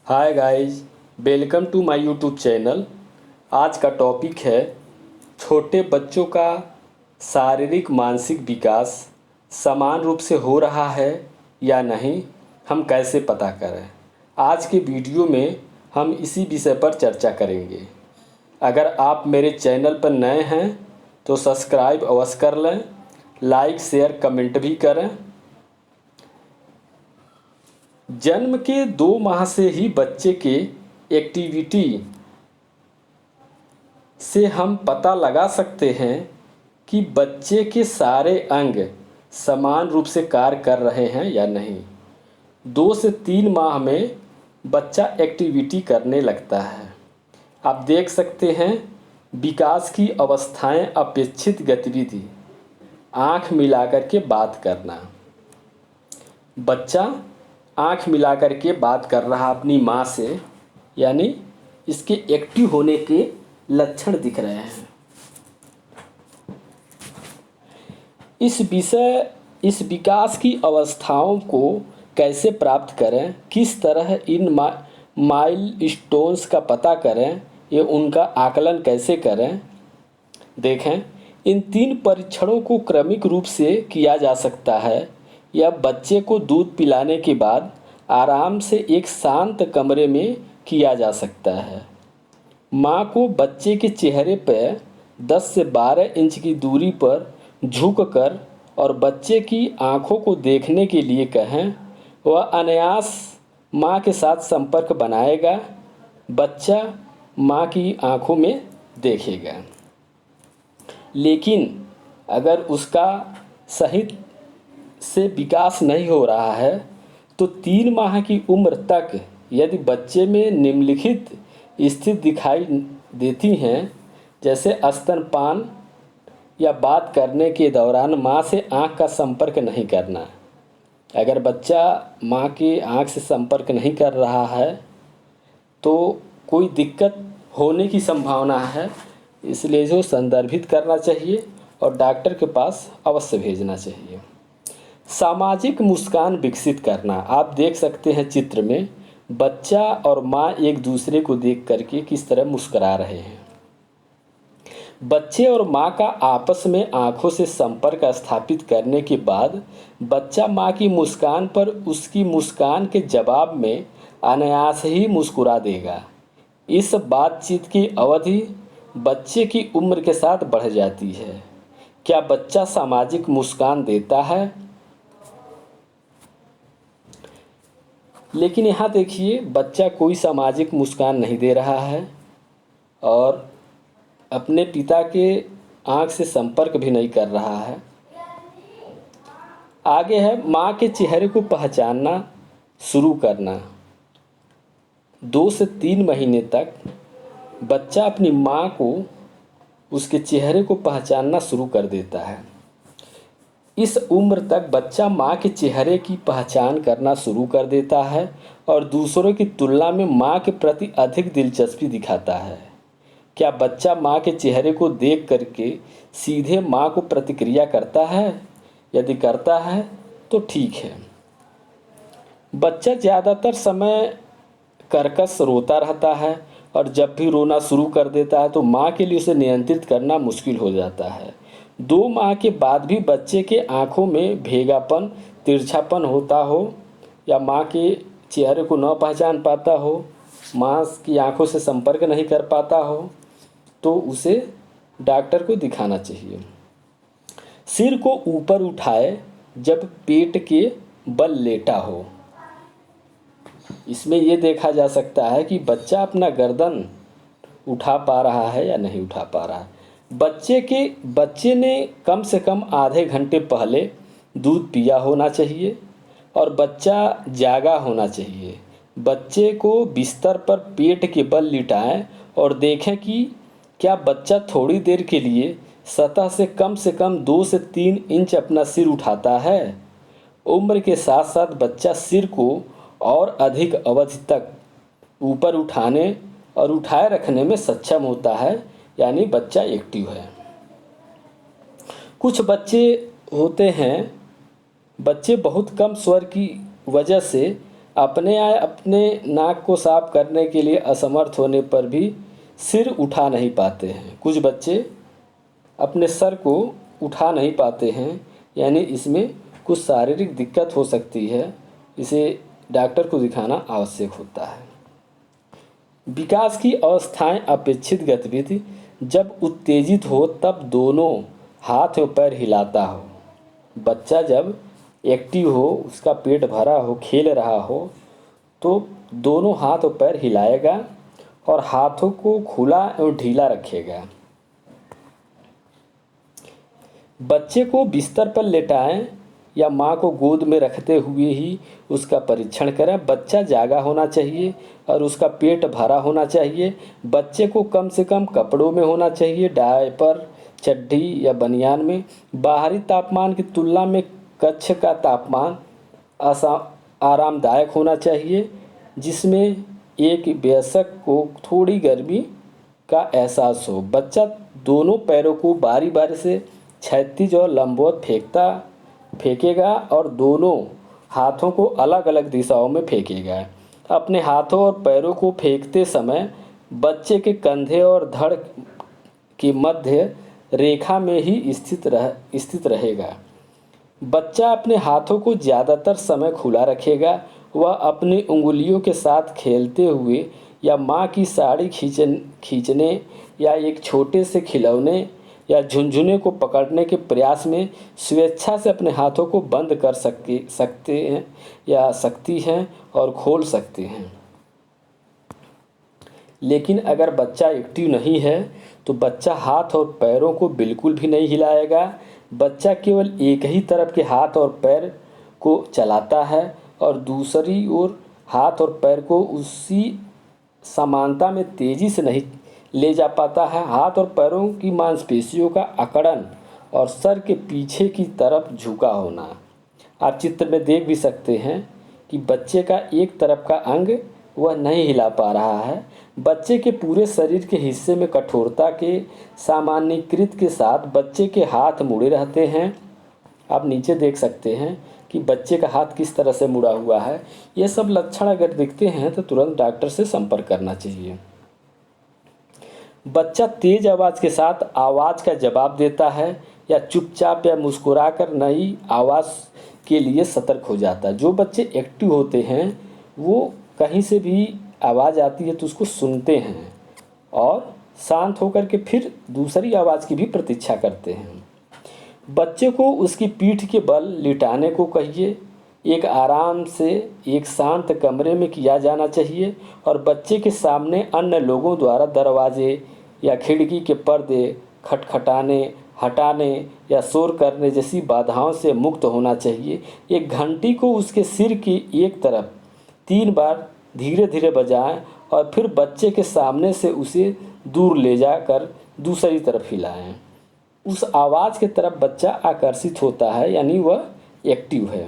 Hi guys, welcome to my YouTube channel. आज का topic है छोटे बच्चों का शारीरिक मानसिक विकास समान रूप से हो रहा है या नहीं, हम कैसे पता करें। आज के वीडियो में हम इसी विषय पर चर्चा करेंगे। अगर आप मेरे चैनल पर नए हैं तो सब्सक्राइब अवश्य कर लें, लाइक शेयर कमेंट भी करें। जन्म के 2 माह से ही बच्चे के एक्टिविटी से हम पता लगा सकते हैं कि बच्चे के सारे अंग समान रूप से कार्य कर रहे हैं या नहीं। 2 से 3 माह में बच्चा एक्टिविटी करने लगता है। आप देख सकते हैं विकास की अवस्थाएं, अपेक्षित गतिविधि, आँख मिलाकर के बात करना। बच्चा आँख मिलाकर के बात कर रहा अपनी माँ से, यानी इसके एक्टिव होने के लक्षण दिख रहे हैं। इस विकास की अवस्थाओं को कैसे प्राप्त करें, किस तरह इन माइलस्टोन्स का पता करें, ये उनका आकलन कैसे करें। देखें, इन 3 परीक्षणों को क्रमिक रूप से किया जा सकता है। यह बच्चे को दूध पिलाने के बाद आराम से एक शांत कमरे में किया जा सकता है। माँ को बच्चे के चेहरे पर 10 से 12 इंच की दूरी पर झुककर और बच्चे की आँखों को देखने के लिए कहें। वह अनायास माँ के साथ संपर्क बनाएगा। बच्चा माँ की आँखों में देखेगा। लेकिन अगर उसका सही से विकास नहीं हो रहा है तो 3 माह की उम्र तक यदि बच्चे में निम्नलिखित स्थिति दिखाई देती हैं, जैसे स्तनपान या बात करने के दौरान माँ से आँख का संपर्क नहीं करना। अगर बच्चा माँ के आँख से संपर्क नहीं कर रहा है तो कोई दिक्कत होने की संभावना है, इसलिए जो संदर्भित करना चाहिए और डॉक्टर के पास अवश्य भेजना चाहिए। सामाजिक मुस्कान विकसित करना। आप देख सकते हैं चित्र में बच्चा और माँ एक दूसरे को देख करके किस तरह मुस्करा रहे हैं। बच्चे और माँ का आपस में आंखों से संपर्क स्थापित करने के बाद बच्चा माँ की मुस्कान पर उसकी मुस्कान के जवाब में अनायास ही मुस्कुरा देगा। इस बातचीत की अवधि बच्चे की उम्र के साथ बढ़ जाती है। क्या बच्चा सामाजिक मुस्कान देता है? लेकिन यहाँ देखिए, बच्चा कोई सामाजिक मुस्कान नहीं दे रहा है और अपने पिता के आँख से संपर्क भी नहीं कर रहा है। आगे है माँ के चेहरे को पहचानना शुरू करना। 2 से 3 महीने तक बच्चा अपनी माँ को, उसके चेहरे को पहचानना शुरू कर देता है। इस उम्र तक बच्चा माँ के चेहरे की पहचान करना शुरू कर देता है और दूसरों की तुलना में माँ के प्रति अधिक दिलचस्पी दिखाता है। क्या बच्चा माँ के चेहरे को देख करके सीधे माँ को प्रतिक्रिया करता है? यदि करता है तो ठीक है। बच्चा ज़्यादातर समय कर्कश रोता रहता है और जब भी रोना शुरू कर देता है तो माँ के लिए उसे नियंत्रित करना मुश्किल हो जाता है। 2 माह के बाद भी बच्चे के आँखों में भेगापन, तिरछापन होता हो या माँ के चेहरे को न पहचान पाता हो, माँ की आँखों से संपर्क नहीं कर पाता हो, तो उसे डॉक्टर को दिखाना चाहिए। सिर को ऊपर उठाए जब पेट के बल लेटा हो। इसमें यह देखा जा सकता है कि बच्चा अपना गर्दन उठा पा रहा है या नहीं उठा पा रहा है। बच्चे ने कम से कम आधे घंटे पहले दूध पिया होना चाहिए और बच्चा जागा होना चाहिए। बच्चे को बिस्तर पर पेट के बल लिटाएं और देखें कि क्या बच्चा थोड़ी देर के लिए सतह से कम 2 से 3 इंच अपना सिर उठाता है। उम्र के साथ साथ बच्चा सिर को और अधिक अवधि तक ऊपर उठाने और उठाए रखने में सक्षम होता है, यानी बच्चा एक्टिव है। कुछ बच्चे होते हैं, बच्चे बहुत कम स्वर की वजह से अपने नाक को साफ करने के लिए असमर्थ होने पर भी सिर उठा नहीं पाते हैं। कुछ बच्चे अपने सर को उठा नहीं पाते हैं, यानी इसमें कुछ शारीरिक दिक्कत हो सकती है। इसे डॉक्टर को दिखाना आवश्यक होता है। विकास की अवस्थाएं अपेक्षित गतिविधि जब उत्तेजित हो तब दोनों हाथ और पैर हिलाता हो। बच्चा जब एक्टिव हो, उसका पेट भरा हो, खेल रहा हो, तो दोनों हाथ और पैर हिलाएगा और हाथों को खुला और ढीला रखेगा। बच्चे को बिस्तर पर लेटाएं या माँ को गोद में रखते हुए ही उसका परीक्षण करें। बच्चा जागा होना चाहिए और उसका पेट भरा होना चाहिए। बच्चे को कम से कम कपड़ों में होना चाहिए, डायपर, चड्डी या बनियान में। बाहरी तापमान की तुलना में कक्ष का तापमान आरामदायक होना चाहिए, जिसमें एक वयस्क को थोड़ी गर्मी का एहसास हो। बच्चा दोनों पैरों को बारी बारी से क्षैतिज और लंबवत फेंकेगा और दोनों हाथों को अलग अलग दिशाओं में फेंकेगा। अपने हाथों और पैरों को फेंकते समय बच्चे के कंधे और धड़ की मध्य रेखा में ही स्थित रहेगा। बच्चा अपने हाथों को ज़्यादातर समय खुला रखेगा। वह अपनी उंगलियों के साथ खेलते हुए या माँ की साड़ी खींचने या एक छोटे से खिलौने या झुनझुने को पकड़ने के प्रयास में स्वेच्छा से अपने हाथों को बंद कर सकते हैं या सकती हैं और खोल सकते हैं। लेकिन अगर बच्चा एक्टिव नहीं है तो बच्चा हाथ और पैरों को बिल्कुल भी नहीं हिलाएगा। बच्चा केवल एक ही तरफ के हाथ और पैर को चलाता है और दूसरी ओर हाथ और पैर को उसी समानता में तेज़ी से नहीं ले जा पाता है। हाथ और पैरों की मांसपेशियों का अकड़न और सर के पीछे की तरफ झुका होना। आप चित्र में देख भी सकते हैं कि बच्चे का एक तरफ का अंग वह नहीं हिला पा रहा है। बच्चे के पूरे शरीर के हिस्से में कठोरता के सामान्यीकृत के साथ बच्चे के हाथ मुड़े रहते हैं। आप नीचे देख सकते हैं कि बच्चे का हाथ किस तरह से मुड़ा हुआ है। ये सब लक्षण अगर दिखते हैं तो तुरंत डॉक्टर से संपर्क करना चाहिए। बच्चा तेज आवाज़ के साथ आवाज़ का जवाब देता है या चुपचाप या मुस्कुराकर नई आवाज़ के लिए सतर्क हो जाता है। जो बच्चे एक्टिव होते हैं वो कहीं से भी आवाज़ आती है तो उसको सुनते हैं और शांत होकर के फिर दूसरी आवाज़ की भी प्रतीक्षा करते हैं। बच्चे को उसकी पीठ के बल लिटाने को कहिए। एक आराम से एक शांत कमरे में किया जाना चाहिए और बच्चे के सामने अन्य लोगों द्वारा दरवाजे या खिड़की के पर्दे खटखटाने, हटाने या शोर करने जैसी बाधाओं से मुक्त होना चाहिए। एक घंटी को उसके सिर की एक तरफ 3 बार धीरे धीरे बजाएं और फिर बच्चे के सामने से उसे दूर ले जाकर दूसरी तरफ हिलाएं। उस आवाज़ की तरफ बच्चा आकर्षित होता है, यानी वह एक्टिव है।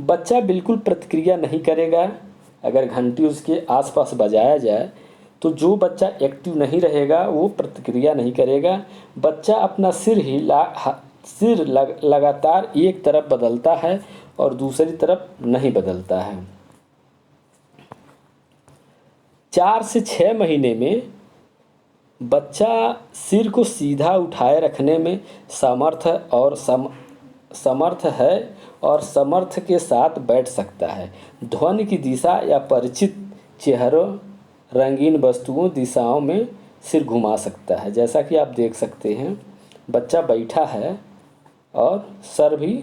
बच्चा बिल्कुल प्रतिक्रिया नहीं करेगा। अगर घंटी उसके आसपास बजाया जाए तो जो बच्चा एक्टिव नहीं रहेगा वो प्रतिक्रिया नहीं करेगा। बच्चा अपना सिर लगातार एक तरफ बदलता है और दूसरी तरफ नहीं बदलता है। 4 से 6 महीने में बच्चा सिर को सीधा उठाए रखने में समर्थ है और समर्थ के साथ बैठ सकता है। ध्वनि की दिशा या परिचित चेहरों, रंगीन वस्तुओं, दिशाओं में सिर घुमा सकता है। जैसा कि आप देख सकते हैं बच्चा बैठा है और सर भी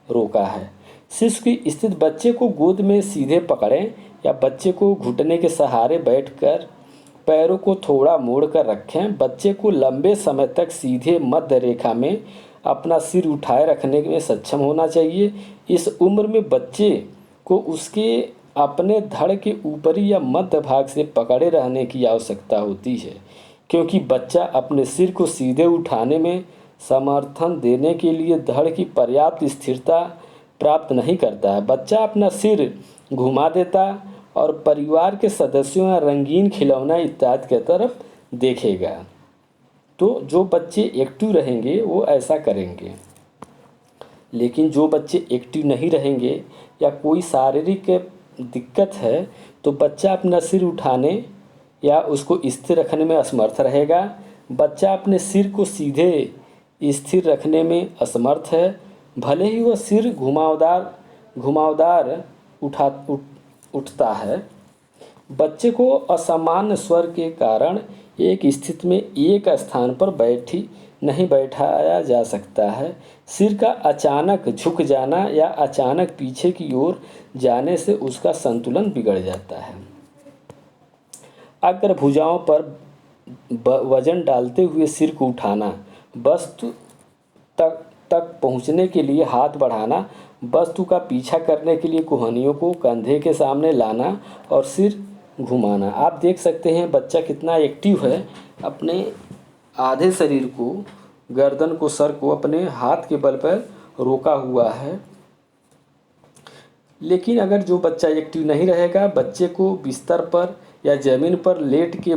रोका है। शिशु की स्थिति, बच्चे को गोद में सीधे पकड़ें या बच्चे को घुटने के सहारे बैठकर पैरों को थोड़ा मोड़ कर रखें। बच्चे को लंबे समय तक सीधे मध्य रेखा में अपना सिर उठाए रखने में सक्षम होना चाहिए। इस उम्र में बच्चे को उसके अपने धड़ के ऊपरी या मध्य भाग से पकड़े रहने की आवश्यकता होती है, क्योंकि बच्चा अपने सिर को सीधे उठाने में समर्थन देने के लिए धड़ की पर्याप्त स्थिरता प्राप्त नहीं करता है। बच्चा अपना सिर घुमा देता और परिवार के सदस्यों या रंगीन खिलौना इत्यादि की तरफ देखेगा। तो जो बच्चे एक्टिव रहेंगे वो ऐसा करेंगे, लेकिन जो बच्चे एक्टिव नहीं रहेंगे या कोई शारीरिक दिक्कत है तो बच्चा अपना सिर उठाने या उसको स्थिर रखने में असमर्थ रहेगा। बच्चा अपने सिर को सीधे स्थिर रखने में असमर्थ है, भले ही वह सिर घुमावदार उठता है। बच्चे को असामान्य स्वर के कारण एक स्थिति में एक स्थान पर नहीं बैठाया जा सकता है। सिर का अचानक झुक जाना या अचानक पीछे की ओर जाने से उसका संतुलन बिगड़ जाता है। अगर भुजाओं पर वजन डालते हुए सिर को उठाना, वस्तु तक पहुंचने के लिए हाथ बढ़ाना, वस्तु का पीछा करने के लिए कोहनियों को कंधे के सामने लाना और सिर घुमाना। आप देख सकते हैं बच्चा कितना एक्टिव है, अपने आधे शरीर को, गर्दन को, सर को अपने हाथ के बल पर रोका हुआ है। लेकिन अगर जो बच्चा एक्टिव नहीं रहेगा, बच्चे को बिस्तर पर या ज़मीन पर लेट के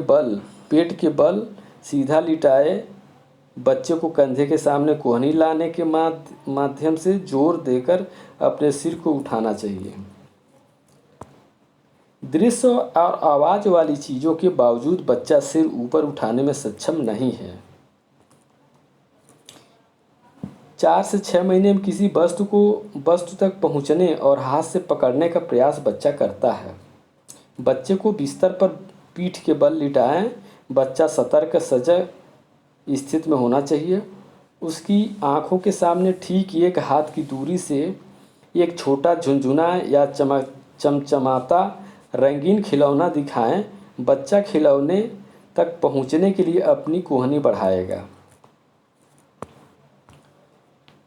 पेट के बल सीधा लिटाए, बच्चे को कंधे के सामने कोहनी लाने के माध्यम से जोर देकर अपने सिर को उठाना चाहिए। दृश्य और आवाज़ वाली चीज़ों के बावजूद बच्चा सिर ऊपर उठाने में सक्षम नहीं है। 4 से 6 महीने में किसी वस्तु तक पहुंचने और हाथ से पकड़ने का प्रयास बच्चा करता है। बच्चे को बिस्तर पर पीठ के बल लिटाएं। बच्चा सतर्क सजग स्थिति में होना चाहिए। उसकी आंखों के सामने ठीक एक हाथ की दूरी से एक छोटा झुनझुना या चमचमाता रंगीन खिलौना दिखाएं। बच्चा खिलौने तक पहुंचने के लिए अपनी कोहनी बढ़ाएगा।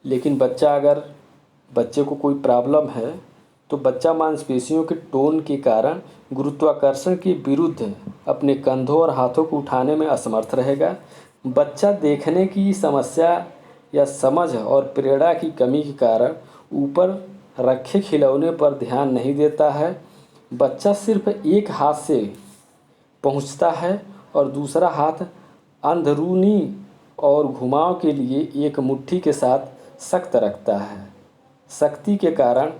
लेकिन अगर बच्चे को कोई प्रॉब्लम है तो बच्चा मांसपेशियों के टोन के कारण गुरुत्वाकर्षण के विरुद्ध अपने कंधों और हाथों को उठाने में असमर्थ रहेगा। बच्चा देखने की समस्या या समझ और प्रेरणा की कमी के कारण ऊपर रखे खिलौने पर ध्यान नहीं देता है। बच्चा सिर्फ एक हाथ से पहुंचता है और दूसरा हाथ अंदरूनी और घुमाव के लिए एक मुट्ठी के साथ सख्त रखता है। सख्ती के कारण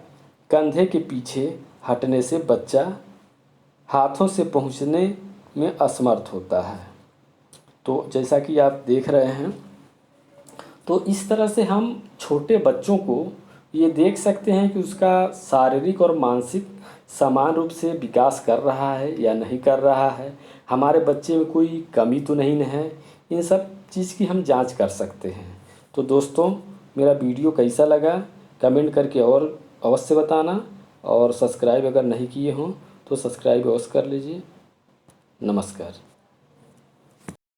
कंधे के पीछे हटने से बच्चा हाथों से पहुंचने में असमर्थ होता है। तो जैसा कि आप देख रहे हैं, तो इस तरह से हम छोटे बच्चों को ये देख सकते हैं कि उसका शारीरिक और मानसिक समान रूप से विकास कर रहा है या नहीं कर रहा है। हमारे बच्चे में कोई कमी तो नहीं है। इन सब चीज़ की हम जांच कर सकते हैं। तो दोस्तों, मेरा वीडियो कैसा लगा कमेंट करके और अवश्य बताना, और सब्सक्राइब अगर नहीं किए हों तो सब्सक्राइब अवश्य कर लीजिए। नमस्कार।